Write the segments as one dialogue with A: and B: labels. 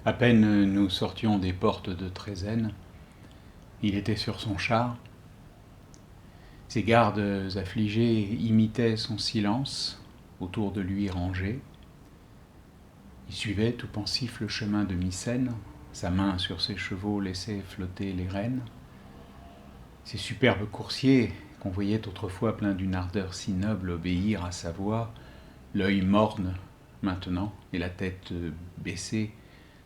A: À peine nous sortions des portes de Trézène, il était sur son char. Ses gardes affligés imitaient son silence, autour de lui rangés. Il suivait tout pensif le chemin de Mycène, sa main sur ses chevaux laissait flotter les rênes. Ces superbes coursiers, qu'on voyait autrefois pleins d'une ardeur si noble, obéir à sa voix, l'œil morne maintenant et la tête baissée,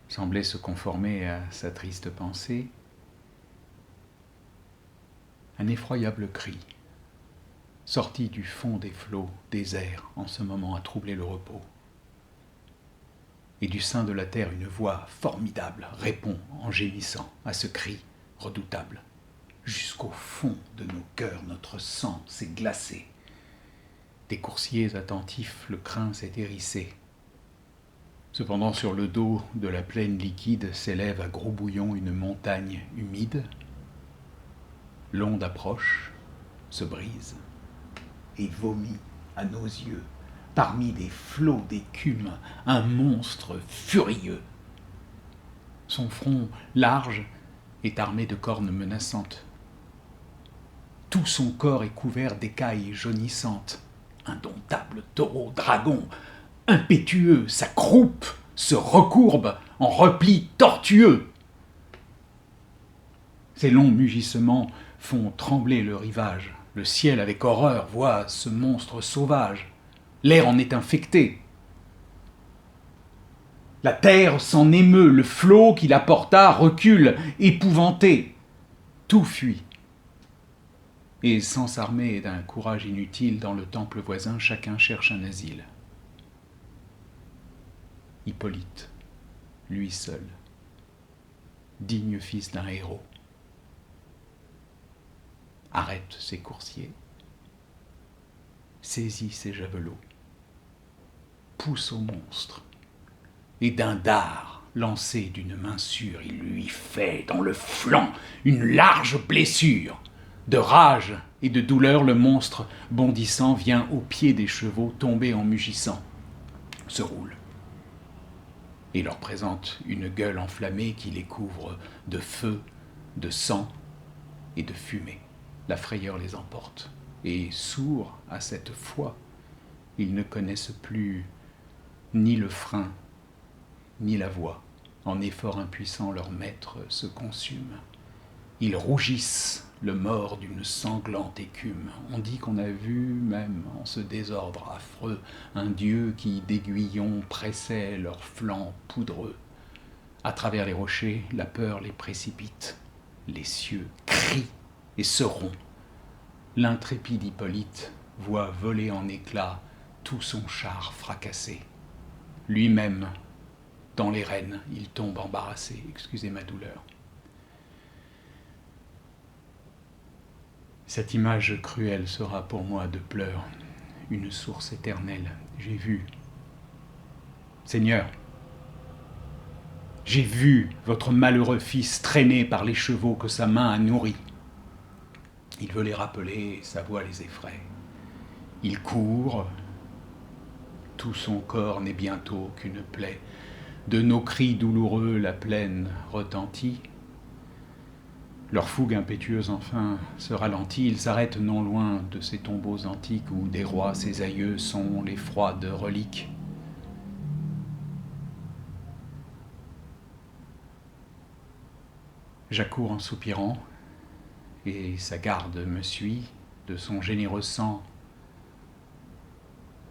A: semblaient se conformer à sa triste pensée. Un effroyable cri, sorti du fond des flots, désert, en ce moment à troubler le repos. Et du sein de la terre, une voix formidable répond en gémissant à ce cri redoutable. Jusqu'au fond de nos cœurs, notre sang s'est glacé. Des coursiers attentifs, le crin s'est hérissé. Cependant, sur le dos de la plaine liquide s'élève à gros bouillons une montagne humide. L'onde approche, se brise et vomit à nos yeux, parmi des flots d'écume, un monstre furieux. Son front large est armé de cornes menaçantes. Tout son corps est couvert d'écailles jaunissantes. Indomptable taureau, dragon, impétueux, sa croupe se recourbe en repli tortueux. Ses longs mugissements font trembler le rivage. Le ciel, avec horreur, voit ce monstre sauvage. L'air en est infecté. La terre s'en émeut, le flot qui la porta recule, épouvanté. Tout fuit. Et sans s'armer d'un courage inutile, dans le temple voisin, chacun cherche un asile. Hippolyte, lui seul, digne fils d'un héros, arrête ses coursiers, saisit ses javelots, pousse au monstre, et d'un dard lancé d'une main sûre, il lui fait dans le flanc une large blessure. De rage et de douleur, le monstre, bondissant, vient au pied des chevaux, tombés en mugissant, se roule, et leur présente une gueule enflammée qui les couvre de feu, de sang et de fumée. La frayeur les emporte, et sourds à cette foi, ils ne connaissent plus ni le frein, ni la voix. En effort impuissant, leur maître se consume. Ils rougissent, le mort d'une sanglante écume. On dit qu'on a vu, même en ce désordre affreux, un dieu qui d'aiguillons pressait leurs flancs poudreux. À travers les rochers, la peur les précipite. Les cieux crient et se rompent. L'intrépide Hippolyte voit voler en éclats tout son char fracassé. Lui-même, dans les rênes, il tombe embarrassé. Excusez ma douleur. Cette image cruelle sera pour moi de pleurs, une source éternelle. J'ai vu, Seigneur, j'ai vu votre malheureux fils traîné par les chevaux que sa main a nourris. Il veut les rappeler, sa voix les effraie. Il court, tout son corps n'est bientôt qu'une plaie. De nos cris douloureux, la plaine retentit. Leur fougue impétueuse enfin se ralentit, ils s'arrêtent non loin de ces tombeaux antiques où des rois, ses aïeux, sont les froides reliques. J'accours en soupirant, et sa garde me suit, de son généreux sang.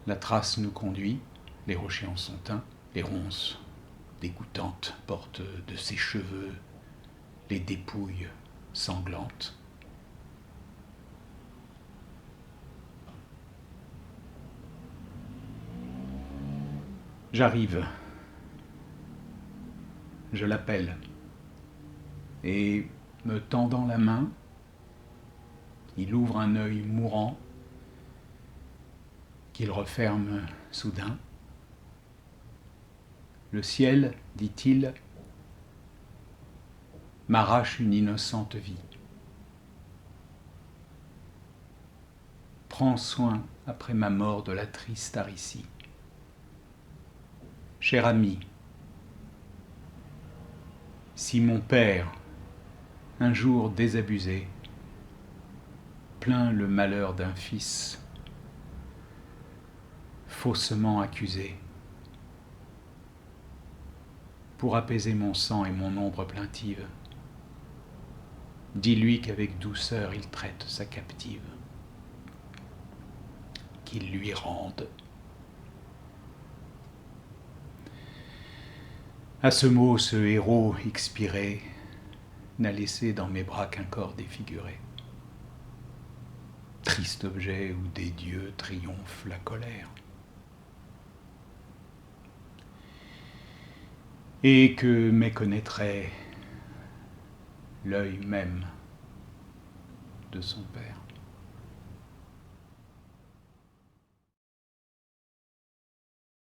A: La trace nous conduit, les rochers en sont teints, les ronces dégoûtantes portent de ses cheveux les dépouilles sanglante. J'arrive, je l'appelle, et me tendant la main, il ouvre un œil mourant qu'il referme soudain. Le ciel, dit-il, m'arrache une innocente vie. Prends soin, après ma mort, de la triste Aricie. Cher ami, Si mon père, un jour désabusé, plaint le malheur d'un fils, faussement accusé, pour apaiser mon sang et mon ombre plaintive, dis-lui qu'avec douceur il traite sa captive, qu'il lui rende. À ce mot, ce héros expiré n'a laissé dans mes bras qu'un corps défiguré. Triste objet où des dieux triomphe la colère. Et que méconnaîtrait l'œil même de son père.